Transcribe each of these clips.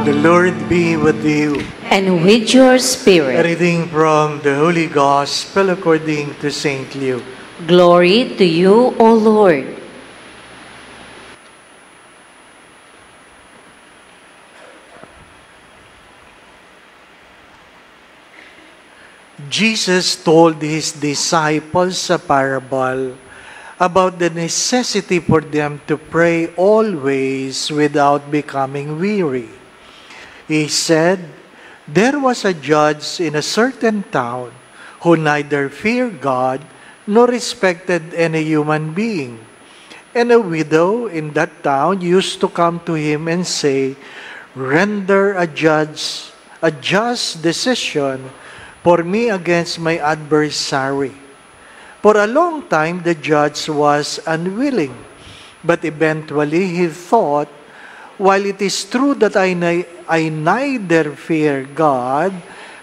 The Lord be with you. And with your A spirit. reading from the Holy Gospel according to St. Luke. Glory to you, O Lord. Jesus told his disciples a parable about the necessity for them to pray always without becoming weary. He said, "There was a judge in a certain town who neither feared God nor respected any human being. And a widow in that town used to come to him and say, 'Render a just decision for me against my adversary.' For a long time, the judge was unwilling, but eventually he thought, 'While it is true that I neither fear God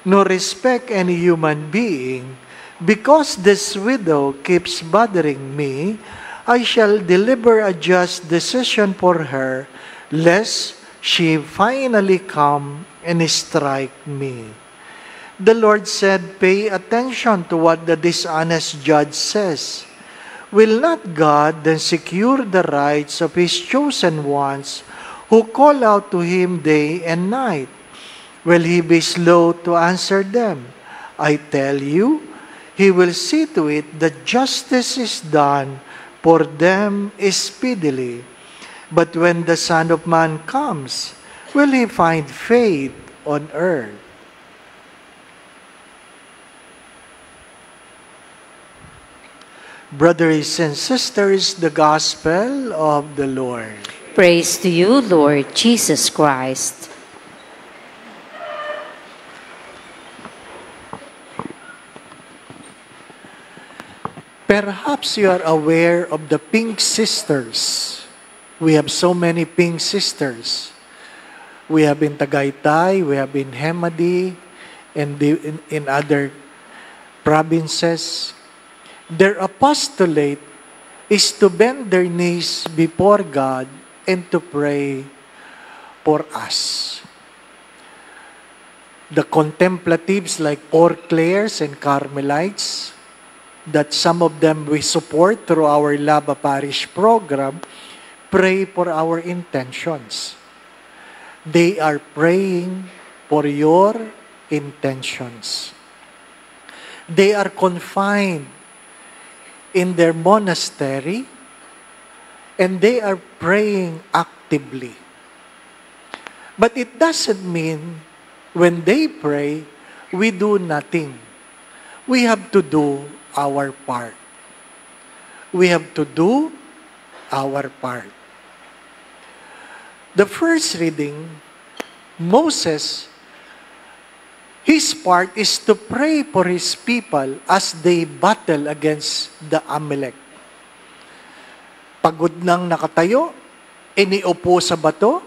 nor respect any human being, because this widow keeps bothering me, I shall deliver a just decision for her, lest she finally come and strike me.' The Lord said, 'Pay attention to what the dishonest judge says. Will not God then secure the rights of His chosen ones who call out to Him day and night? Will He be slow to answer them? I tell you, He will see to it that justice is done for them speedily. But when the Son of Man comes, will He find faith on earth?'" Brothers and sisters, the Gospel of the Lord. Praise to you, Lord Jesus Christ. Perhaps you are aware of the Pink Sisters. We have so many Pink Sisters. We have in Tagaytay, we have in Hemadi, and in other provinces. Their apostolate is to bend their knees before God and to pray for us. The contemplatives like Poor Clares and Carmelites, that some of them we support through our Laba Parish program, pray for our intentions. They are praying for your intentions. They are confined in their monastery, and they are praying actively. But it doesn't mean when they pray, we do nothing. We have to do our part. We have to do our part. The first reading, Moses, his part is to pray for his people as they battle against the Amalek. Pagod nang nakatayo, iniupo sa bato,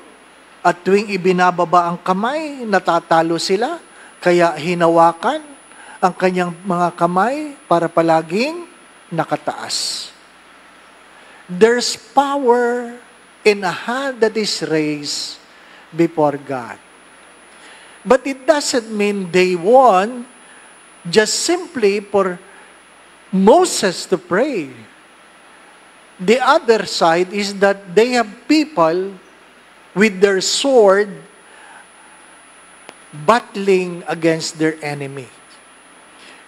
at tuwing ibinababa ang kamay, natatalo sila, kaya hinawakan ang kanyang mga kamay para palaging nakataas. There's power in a hand that is raised before God. But it doesn't mean they won just simply for Moses to pray. The other side is that they have people with their sword battling against their enemy.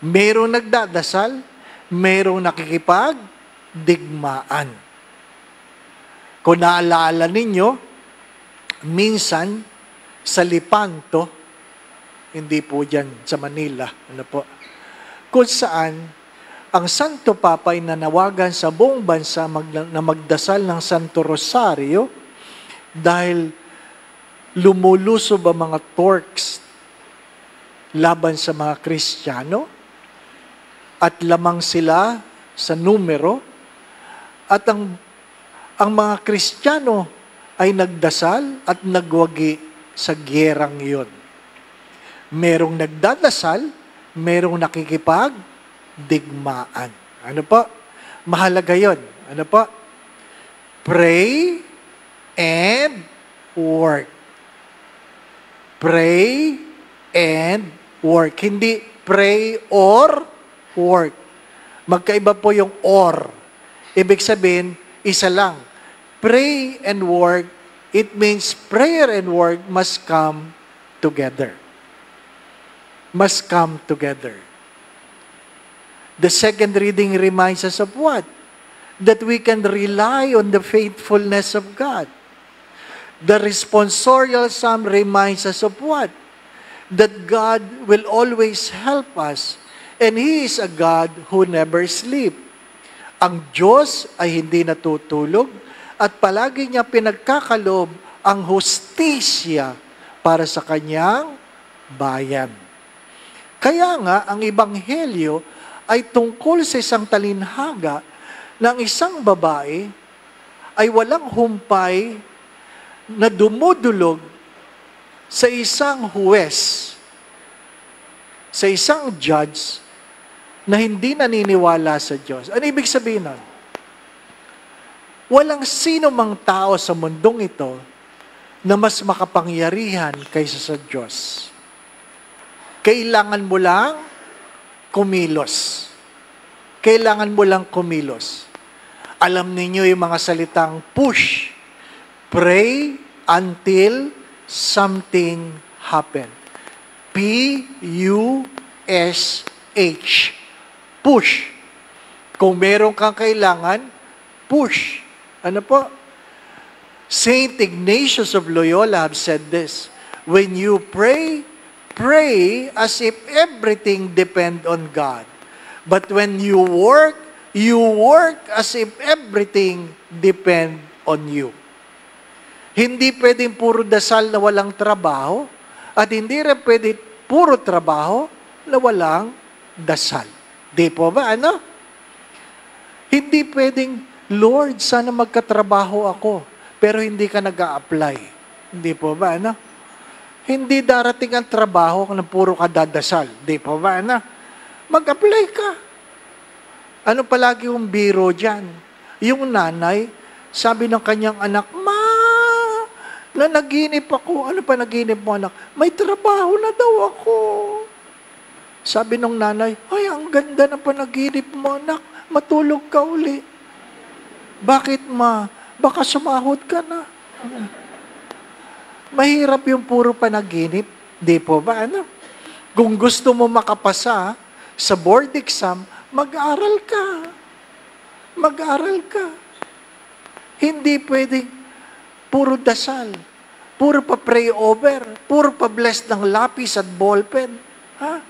Merong nagdadasal, merong nakikipagdigmaan. Kung naalala ninyo, minsan sa Lipanto, hindi po dyan sa Manila, kung saan ang Santo Papa ay nanawagan sa buong bansa na magdasal ng Santo Rosario dahil lumulusob ang mga Turks laban sa mga Kristiyano at lamang sila sa numero at ang mga Kristiyano ay nagdasal at nagwagi sa gyerang iyon. Merong nagdadasal, merong nakikipagdigmaan. Ano po? Mahalaga yun. Ano po? Pray and work. Pray and work. Hindi pray or work. Magkaiba po yung or. Ibig sabihin, isa lang. Pray and work, it means prayer and work must come together. Must come together. The second reading reminds us of what? That we can rely on the faithfulness of God. The responsorial psalm reminds us of what? That God will always help us, and He is a God who never sleeps. Ang Diyos ay hindi natutulog, at palagi niya pinagkakalob ang hustisya para sa kanyang bayan. Kaya nga, ang Ebanghelyo ay tungkol sa isang talinhaga ng isang babae ay walang humpay na dumudulog sa isang huwes, sa isang judge na hindi naniniwala sa Diyos. Ano ibig sabihin nun? Walang sino mang tao sa mundong ito na mas makapangyarihan kaysa sa Diyos. Kailangan mo lang kumilos. Kailangan mo lang kumilos. Alam ninyo yung mga salitang push. Pray until something happen. P-U-S-H. Push. Kung meron kang kailangan, push. Ano po? Saint Ignatius of Loyola have said this, when you pray, pray as if everything depend on God. But when you work as if everything depend on you. Hindi pwedeng puro dasal na walang trabaho, at hindi rin pwedeng puro trabaho na walang dasal. Di po ba, ano? Hindi pwedeng, Lord, sana magkatrabaho ako, pero hindi ka nag-a-apply. Hindi po ba, ano? Hindi darating ang trabaho na puro ka dadasal. Di po ba, ano? Mag-apply ka. Ano palagi yung biro dyan? Yung nanay, sabi ng kanyang anak, Ma, nanaginip ako. Ano pa naginip mo, anak? May trabaho na daw ako. Sabi ng nanay, ay, ang ganda na panaginip mo, anak. Matulog ka uli. Bakit, ma? Baka sumahod ka na. Mahirap yung puro panaginip. Di po ba, ano? Kung gusto mo makapasa sa board exam, mag-aral ka. Mag-aral ka. Hindi pwedeng puro dasal, puro pa pray over, puro pa bless ng lapis at ballpen. Ha?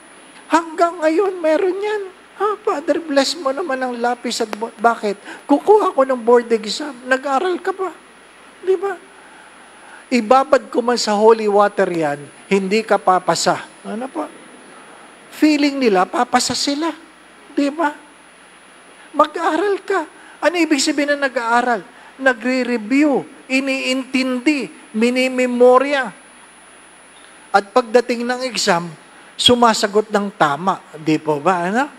Hanggang ngayon, meron yan. Ha, Father, bless mo naman ang lapis at ballpen. Bakit? Kukuha ko ng board exam. Nag-aral ka pa. Di ba? Ibabad ko man sa holy water yan, hindi ka papasa. Ano pa? Feeling nila, papasa sila. Di ba? Mag-aral ka. Ano ibig sabihin na nag-aaral? Nagre-review, iniintindi, minimemorya. At pagdating ng exam, sumasagot ng tama. Di po ba? Ano?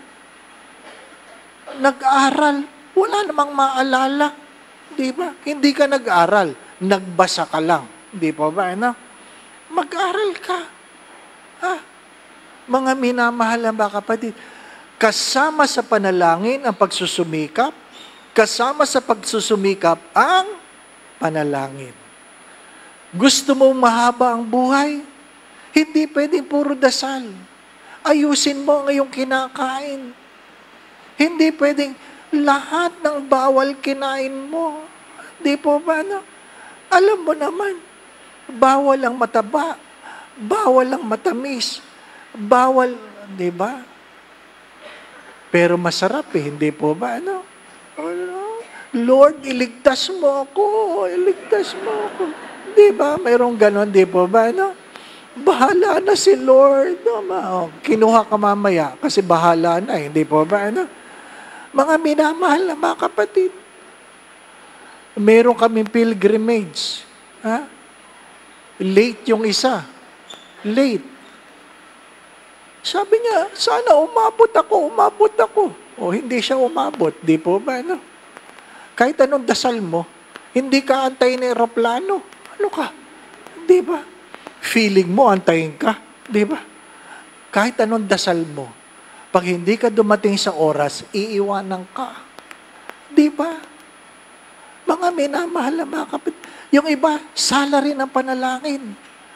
Nag-aaral. Wala namang maalala. Di ba? Hindi ka nag-aaral. Nagbasa ka lang. Di po ba? Ano? Mag-aaral ka. Ha? Mga minamahal na ba kapatid? Kasama sa panalangin ang pagsusumikap, kasama sa pagsusumikap ang panalangin. Gusto mo mahaba ang buhay? Hindi pwedeng puro dasal. Ayusin mo ang iyong kinakain. Hindi pwedeng lahat ng bawal kinain mo. Di po ba, no? Alam mo naman, bawal ang mataba, bawal ang matamis, bawal, di ba? Pero masarap hindi po ba, ano? Lord, iligtas mo ako, iligtas mo ako. Di ba? Mayroong ganon, di po ba, ano? Bahala na si Lord. No? Kinuha ka mamaya kasi bahala na, hindi po ba, ano? Mga minamahal na mga kapatid, meron kaming pilgrimage. Ha? Late yung isa. Late. Sabi niya, sana umabot ako. O hindi siya umabot. Di po ba, no? Kahit anong dasal mo, hindi ka antay ng aeroplano. Ano ka? Di ba? feeling mo, antayin ka. Di ba? Kahit anong dasal mo, pag hindi ka dumating sa oras, iiwanan ka. Di ba? Mga minamahal na mga kapatid. Yung iba, salary ng panalangin.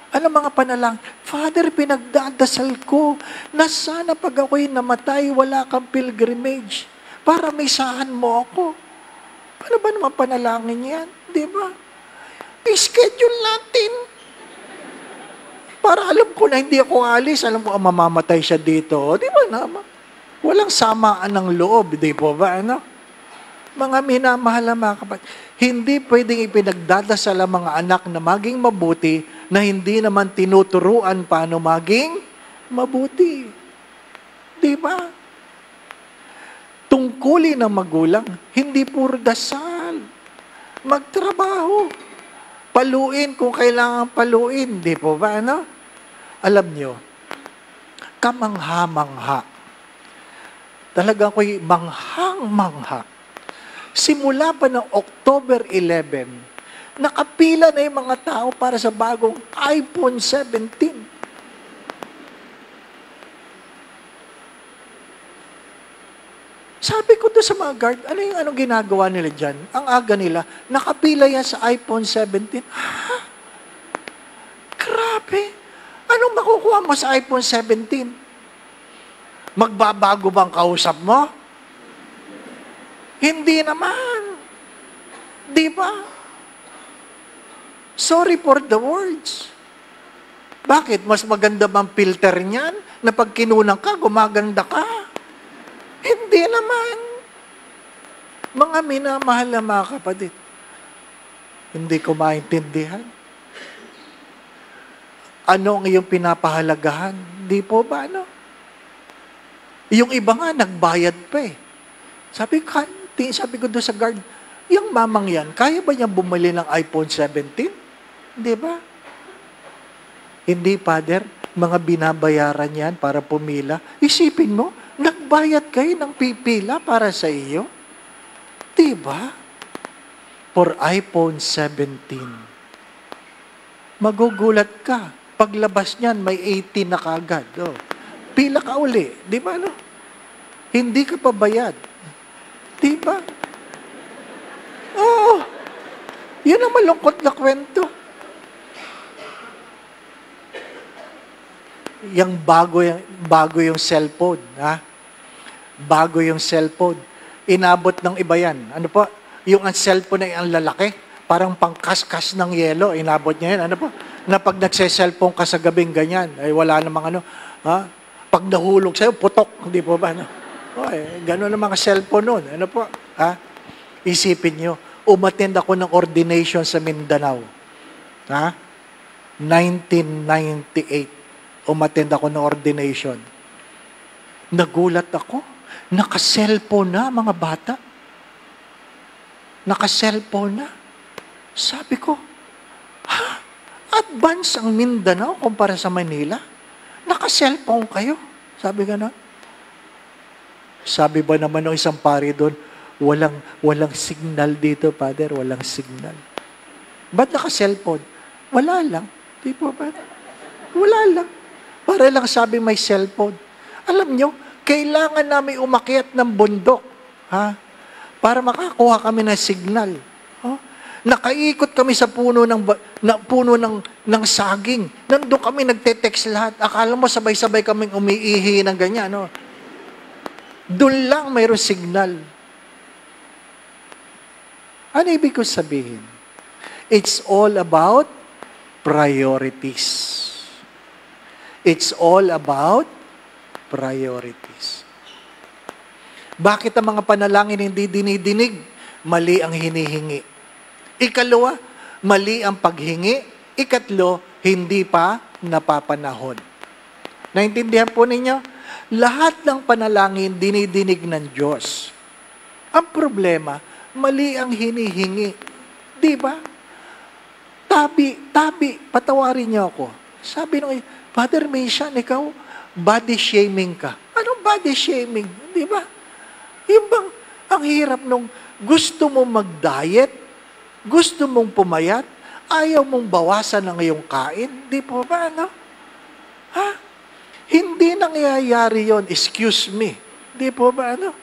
Ano mga panalangin? Father, pinagdadasal ko na sana pag ako'y namatay, wala kang pilgrimage para may sahan mo ako. Paano ba naman panalangin yan? Di ba? I-schedule natin. Para alam ko na hindi ako alis, alam ko mamamatay siya dito. Di ba naman? Walang samaan ng loob, di po ba? Ano? Mga minamahal na mga kapatid, hindi pwedeng ipinagdadasal ang mga anak na maging mabuti na hindi naman tinuturuan paano maging mabuti. Di ba? Tungkulin ng magulang, hindi puro dasal. Magtrabaho. Paluin kung kailangan paluin. Di po ba? Ano? Alam nyo, kamangha-mangha. Talagang ako'y manghang-mangha. Simula pa ng October 11, nakapila na yung mga tao para sa bagong iPhone 17. Sabi ko doon sa mga guard, anong ginagawa nila dyan? Ang aga nila, nakapila yan sa iPhone 17. Ha? Grabe. Anong makukuha mo sa iPhone 17? Magbabago bang kausap mo? Hindi naman. Di ba? Sorry for the words. Bakit? Mas maganda bang filter niyan na pag kinunang ka, gumaganda ka? Hindi naman. Mga minamahal na mga kapatid, hindi ko maintindihan. Ano ang iyong pinapahalagahan? Di po ba, ano? Yung iba nga, nagbayad pa eh. Sabi ko doon sa guard, yung mamang yan, kaya ba niyang bumili ng iPhone 17? Di ba? Hindi, Father. Mga binabayaran yan para pumila. Isipin mo, nagbayad kayo ng pipila para sa iyo? Di ba? For iPhone 17. Magugulat ka. Paglabas niyan, may 18 na kagad. Oh. Pila ka uli. Di ba, no? Hindi ka pa bayad. Di ba? Oo. Yun ang malungkot na kwento. Yang bago yung cellphone, ha? Bago yung cellphone. Inabot ng iba yan. Ano po? Yung ang cellphone ay ang lalaki. Parang pangkas-kas ng yelo. Inabot niya yan. Ano po? Na pag nagse-cellphone ka sa gabing ganyan, ay wala namang ano, ha? Pag nahulog sa'yo, putok. Hindi po ba? Ano? Gano'n ang mga cellphone noon. Ano po? Ha? Isipin nyo, umattend ako ng ordination sa Mindanao. Ha? 1998. Umattend ako ng ordination. Nagulat ako. Naka-cellphone na, mga bata. Naka-cellphone na. Sabi ko, ha? Advance ang Mindanao kumpara sa Manila? Naka-cellphone kayo? Sabi gano'n. Sabi ba naman ng isang pari doon, walang signal dito, Father, walang signal. Ba't naka-cellphone? Wala lang. Di po ba? Wala lang. Para lang sabi may cellphone. Alam nyo, kailangan namin umakyat ng bundok, ha? Para makakuha kami ng signal. Ha? Nakaikot kami sa puno ng saging. Nandun kami nagte-text lahat. Akala mo sabay-sabay kaming umiihi ng ganyan, no? Doon lang mayroong signal. Ano ibig ko sabihin? It's all about priorities. It's all about priorities. Bakit ang mga panalangin hindi dinidinig? Mali ang hinihingi. Ikalawa, mali ang paghingi. Ikatlo, hindi pa napapanahon. Naintindihan po ninyo? Lahat ng panalangin dinidinig ng Diyos. Ang problema, mali ang hinihingi. Di ba? Tabi, patawarin niyo ako. Sabi nung, Father Mason, ikaw, body shaming ka. Anong body shaming? Di ba? Yung bang, ang hirap nung gusto mo mag-diet, gusto mong pumayat, Ayaw mong bawasan ang iyong kain? Di po ba, ano? Ha? Hindi nangyayari yon. Excuse me. Di po ba, ano?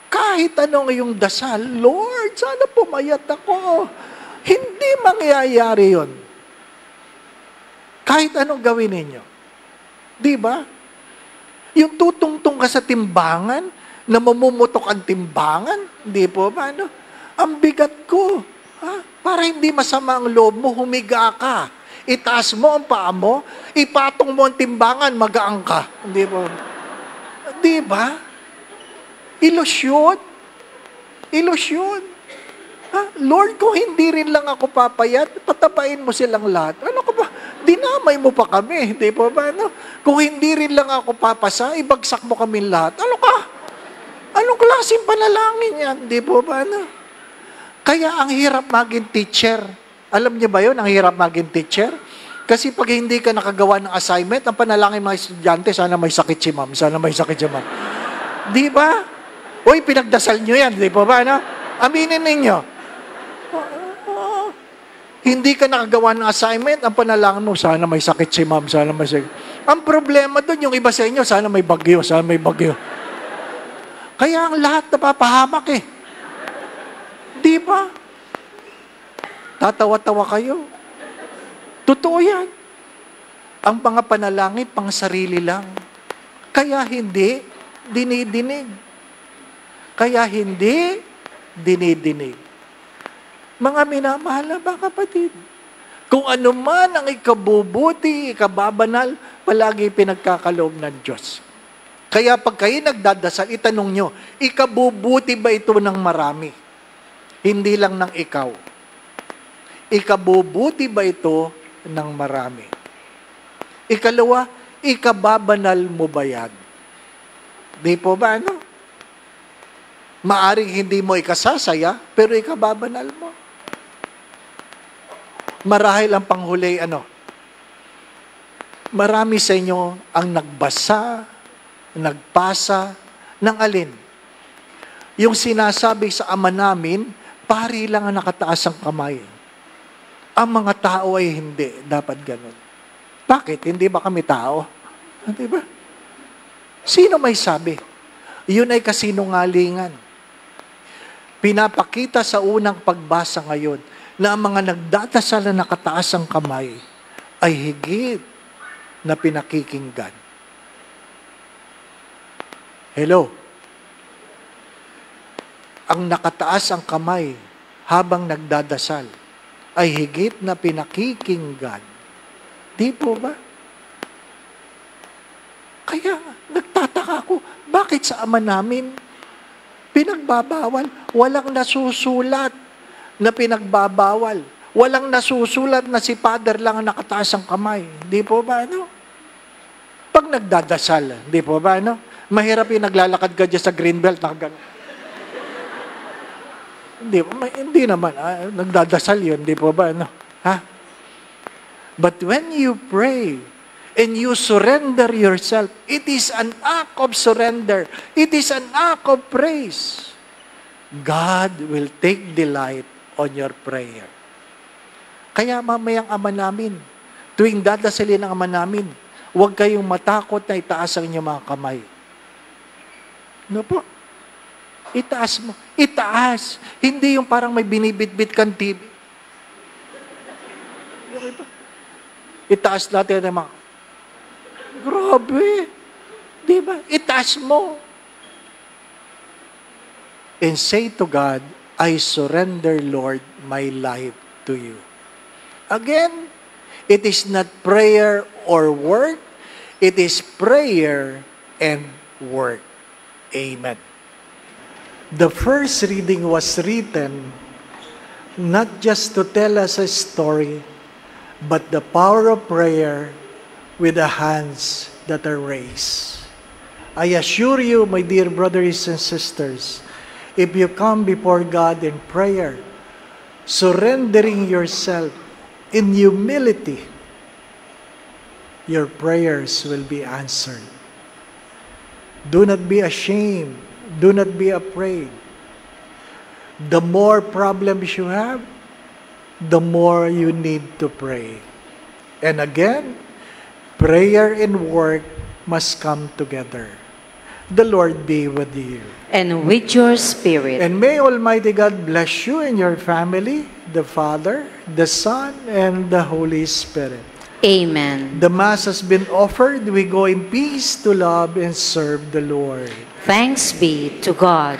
Kahit anong iyong dasal, Lord, sana pumayat ako. Hindi mangyayari yon. Kahit anong gawin ninyo. Di ba? Yung tutungtong ka sa timbangan, na mamumutok ang timbangan, di po ba, ano? Ang bigat ko. Ha? Para hindi masama ang loob mo, humiga ka. Itaas mo ang paa mo, ipatong mo ang timbangan, magaang ka. Di ba? Di ba? Ilusyon. Ilusyon. Ha? Lord, kung hindi rin lang ako papayat, patapain mo silang lahat. Ano ka ba? Dinamay mo pa kami. Di ba ba? Ano? Kung hindi rin lang ako papasa, ibagsak mo kami lahat. Ano ka? Anong klaseng panalangin yan? Di ba ba? Ano? Kaya ang hirap maging teacher. Alam niyo ba yun, ang hirap maging teacher? Kasi pag hindi ka nakagawa ng assignment, ang panalangin mga estudyante, sana may sakit si ma'am, sana may sakit si ma'am. Di ba? Uy, pinagdasal nyo yan, di ba ba? Ano? Aminin ninyo. Hindi ka nakagawa ng assignment, ang panalangin mo, sana may sakit si ma'am, sana may sakit. Ang problema doon, yung iba sa inyo, sana may bagyo, sana may bagyo. Kaya ang lahat napapahamak eh. Di ba? Tatawa-tawa kayo. Totoo yan. Ang mga panalangin, pang sarili lang. Kaya hindi dinidinig. Kaya hindi dinidinig. Mga minamahal na ba, kapatid? Kung ano man ang ikabubuti, ikababanal, palagi pinagkakaloob ng Diyos. Kaya pag kayo nagdadasal, itanong nyo, ikabubuti ba ito ng marami? Hindi lang ng ikaw. Ikabubuti ba ito ng marami? Ikalawa, ikababanal mo ba yan? Di po ba, ano? Maaring hindi mo ikasasaya, pero ikababanal mo. Marahil ang panghuli, ano? Marami sa inyo ang nagbasa, nagpasa, ng alin? Yung sinasabi sa Ama namin, pari lang ang nakataas ang kamay. Ang mga tao ay hindi. Dapat ganun. Bakit? Hindi ba kami tao? Hindi ba? Sino may sabi? Yun ay kasinungalingan. Pinapakita sa unang pagbasa ngayon na ang mga nagdadasal na nakataas ang kamay ay higit na pinakikinggan. Hello? Ang nakataas ang kamay habang nagdadasal ay higit na pinakikinggan. Di po ba? Kaya nagtataka ako, bakit sa Ama namin pinagbabawal? Walang nasusulat na pinagbabawal. Walang nasusulat na si Father lang ang nakataas ang kamay. Di po ba, ano? Pag nagdadasal, di po ba, ano? Mahirap yung naglalakad ka dyan sa Greenbelt. Hindi naman. Nagdadasal yun, di po ba, ano? Ha? But when you pray, and you surrender yourself, it is an act of surrender. It is an act of praise. God will take delight on your prayer. Kaya mamayang Ama namin, tuwing dadasalin ang Ama namin, huwag kayong matakot na itaas ang inyong mga kamay. No po? Itaas mo. Itaas. Hindi yung parang may binibitbit kang TV. Itaas natin ang mga... Grabe. Di ba? Itaas mo. And say to God, I surrender, Lord, my life to you. Again, it is not prayer or work. It is prayer and work. Amen. The first reading was written not just to tell us a story, but the power of prayer with the hands that are raised. I assure you, my dear brothers and sisters, if you come before God in prayer, surrendering yourself in humility, your prayers will be answered. Do not be ashamed. Do not be afraid. The more problems you have, the more you need to pray. And again, prayer and work must come together. The Lord be with you. And with your spirit. And may Almighty God bless you and your family, the Father, the Son, and the Holy Spirit. Amen. The Mass has been offered. We go in peace to love and serve the Lord. Thanks be to God.